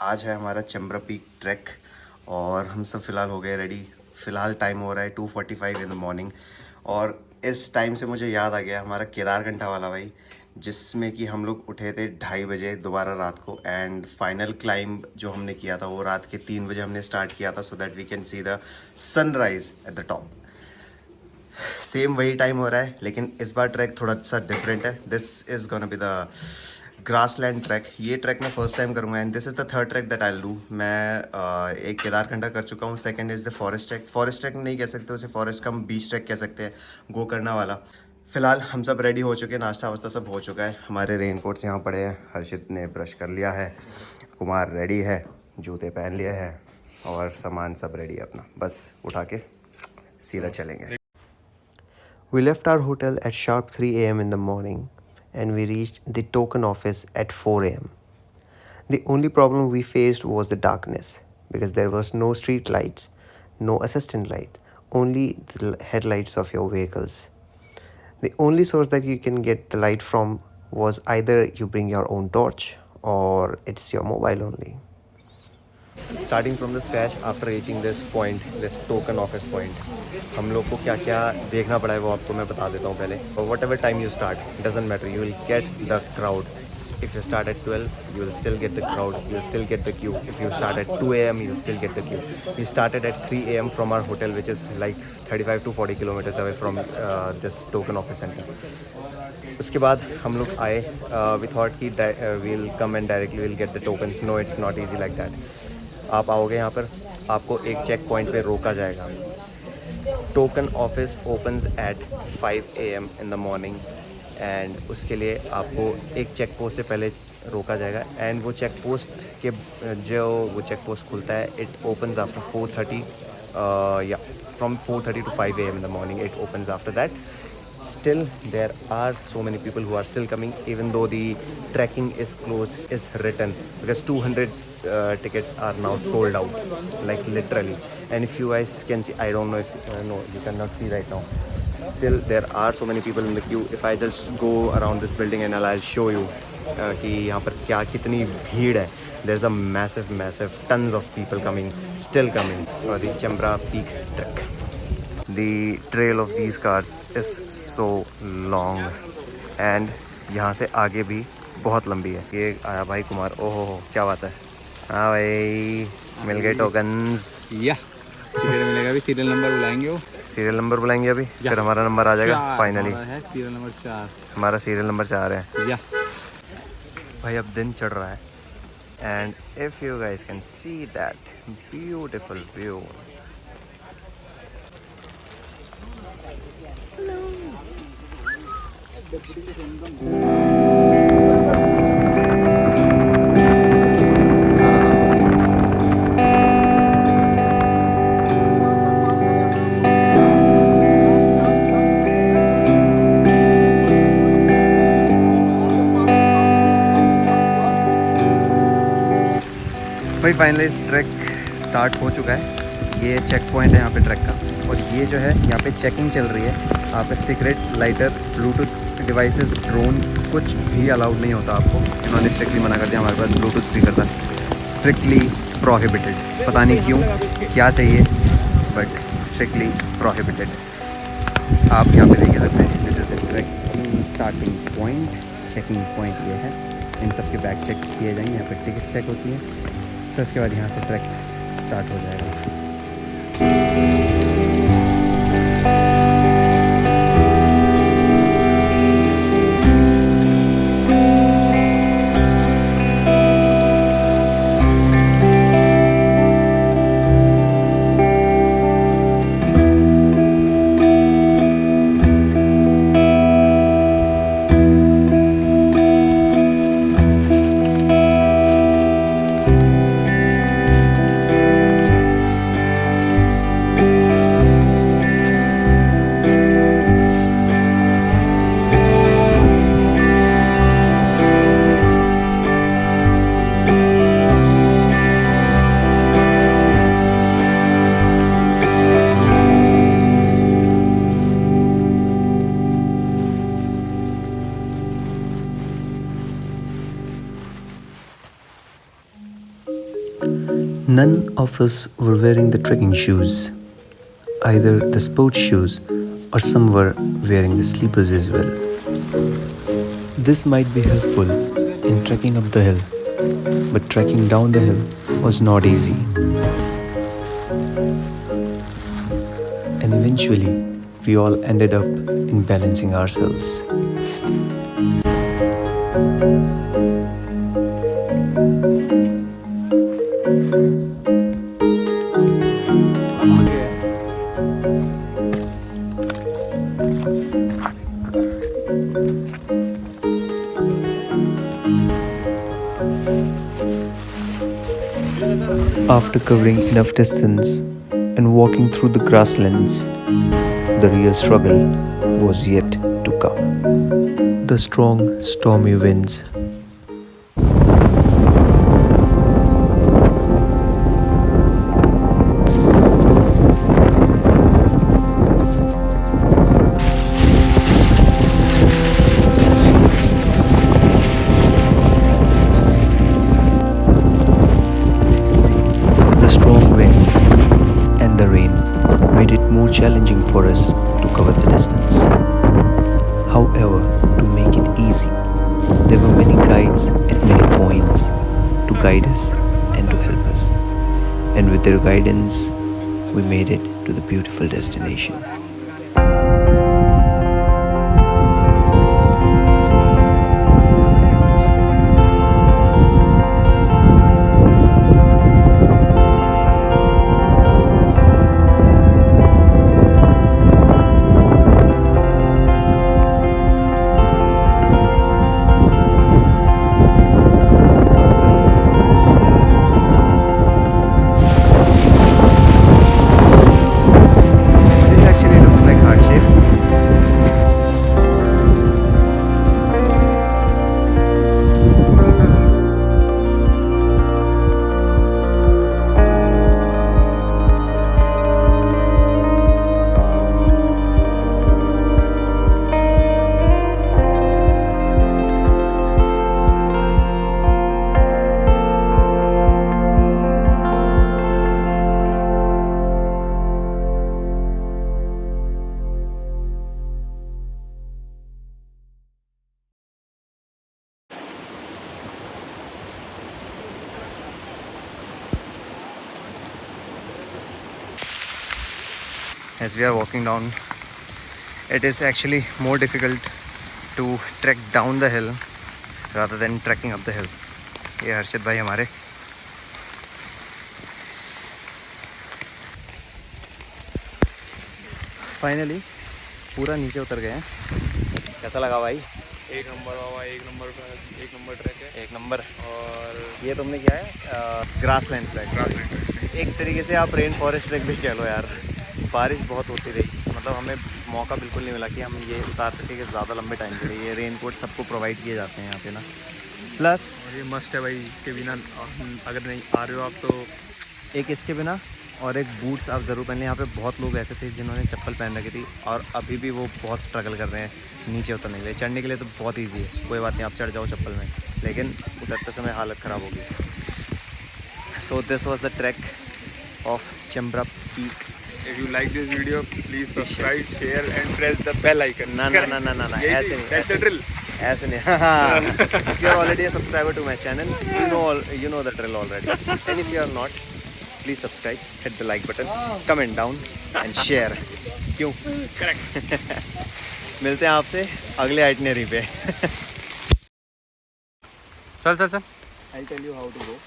आज है हमारा चेम्ब्रापीक ट्रैक और हम सब फ़िलहाल हो गए रेडी। फ़िलहाल टाइम हो रहा है 2:45 इन द मॉर्निंग और इस टाइम से मुझे याद आ गया हमारा केदारकंठा वाला भाई, जिसमें कि हम लोग उठे थे 2:30 बजे दोबारा रात को। एंड फाइनल क्लाइंब जो हमने किया था वो रात के 3 बजे हमने स्टार्ट किया था, so that we can see the sunrise at the top. Same वही टाइम हो रहा है, लेकिन इस बार ट्रैक थोड़ा सा डिफरेंट है। This is gonna be the grassland track. ये ट्रैक मैं फर्स्ट टाइम करूँगा and this is the third track that I will do. मैं एक केदारकंठा कर चुका हूँ, second is the forest track. Forest track नहीं कह सकते उसे, फॉरेस्ट का हम बीच ट्रैक कह सकते हैं, गोकर्णा वाला। फ़िलहाल हम सब रेडी हो चुके हैं, नाश्ता वास्ता सब हो चुका है, हमारे रेनकोट्स यहाँ पड़े हैं, हर्षित ने ब्रश कर लिया है, कुमार रेडी है, जूते पहन लिए हैं और सामान सब रेडी है अपना, बस उठा के सीधा चलेंगे। We left our hotel at sharp 3 a.m. in the morning and we reached the token office at 4 a.m. The only problem we faced was the darkness because there was no street lights, no assistant light, only the headlights of your vehicles. The only source that you can get the light from was either you bring your own torch or it's your mobile only. Starting from the scratch after reaching this point, this token office point, हम लोग को क्या क्या देखना पड़ा है वो आपको मैं बता देता हूँ पहले। What ever time you start doesn't matter, you will get the crowd. If you start at 12, you will still get the crowd, you will still get the queue. If you start at 2 a.m, you will still get the queue. We started at 3 a.m. from our hotel, which is like 35 to 40 kilometers away from this token office center. उसके बाद हम लोग आए, we thought कि we'll come and directly we'll get the tokens. No, it's not easy like that. आप आओगे यहाँ पर, आपको एक चेक पॉइंट पे रोका जाएगा। Token office opens eight 5 a.m. In the morning and उसके लिए आपको एक चेक पोस्ट से पहले रोका जाएगा। एंड वो चेक पोस्ट के जो वो चेक पोस्ट खुलता है, इट ओपन्स आफ्टर 4:30 या from 4:30 to 5 a.m. in the morning it opens after that. Still there are so many people who are still coming even though the trekking is closed is written, because 200 tickets are now sold out, like literally. And if you guys can see, I don't know if no, you cannot see right now. Still there are so many people in the queue. If I just go around this building and I'll show you कि यहाँ पर क्या कितनी भीड़ है. There's a massive tons of people coming, still coming for the Chembrapeak trek. The trail of these cars is so long and यहाँ से आगे भी बहुत लंबी है। ये आया भाई कुमार, ओहो क्या बात है। हाँ भाई, मिल गए टोकन्स। या मिलेगा, अभी सीरियल नंबर बुलाएंगे, वो सीरियल नंबर बुलाएंगे अभी, फिर हमारा नंबर आ जाएगा फाइनली। सीरियल नंबर 4, हमारा सीरियल नंबर 4 है। या भाई अब दिन चढ़ रहा है and if you guys can see that beautiful view. भाई फाइनली ट्रैक स्टार्ट हो चुका है। ये चेक पॉइंट है यहाँ पे ट्रैक का, और ये जो है यहाँ पे चेकिंग चल रही है। यहाँ पे cigarette, lighter, Bluetooth devices, drone कुछ भी अलाउड नहीं होता आपको। इन्होंने स्ट्रिक्टली मना कर दिया। हमारे पास ब्लूटूथ स्पीकर था, स्ट्रिक्टली प्रोहिबिटेड। पता नहीं क्यों, क्या चाहिए, बट स्ट्रिक्टली प्रोहिबिटेड। आप यहाँ पे देख सकते हैं, this is the track starting point. Checking point ये है, इन सब के बैग चेक किए जाएंगे, यहाँ पर टिकट चेक होती है, फिर उसके बाद यहाँ से ट्रैक स्टार्ट हो जाएगा। None of us were wearing the trekking shoes, either the sports shoes or some were wearing the sleepers as well. This might be helpful in trekking up the hill, but trekking down the hill was not easy. And eventually, we all ended up in balancing ourselves. After covering enough distance and walking through the grasslands, the real struggle was yet to come. The strong, stormy winds. Challenging for us to cover the distance. However, to make it easy, there were many guides at many points to guide us and to help us. And with their guidance, we made it to the beautiful destination. As we are walking down, it is actually more difficult to trek down the hill rather than trekking up the hill. ये हर्षित भाई हमारे finally पूरा नीचे उतर गए हैं. कैसा लगा भाई? एक नंबर बाबा, एक नंबर ट्रैक है, एक नंबर. और ये तुमने किया है ग्रासलैंड ट्रैक. एक तरीके से आप रेन फॉरेस्ट ट्रैक भी कह लो यार. बारिश बहुत होती रही, मतलब हमें मौका बिल्कुल नहीं मिला कि हम ये उतार सके कि ज़्यादा लंबे टाइम के लिए. ये रेन कोट सबको प्रोवाइड किए जाते हैं यहाँ पे ना. प्लस और ये मस्ट है भाई, इसके बिना अगर नहीं आ रहे हो आप तो एक इसके बिना और एक बूट्स आप ज़रूर पहन लें. यहाँ पे बहुत लोग ऐसे थे जिन्होंने चप्पल पहन रखी थी और अभी भी वो बहुत स्ट्रगल कर रहे हैं नीचे उतरने के लिए. चढ़ने के लिए तो बहुत ईजी है, कोई बात नहीं, आप चढ़ जाओ चप्पल में, लेकिन उतरते समय हालत ख़राब होगी. So this was the track of Chembra Peak. If you like this video, please subscribe, share and press the bell icon. ना ऐसे नहीं. That's the drill. ऐसे नहीं. If you are already a subscriber to my channel, you know the drill already. And if you are not, please subscribe, hit the like button, comment down and share. क्यों? Correct. मिलते हैं आपसे अगले itinerary पे. चल. I'll tell you how to go.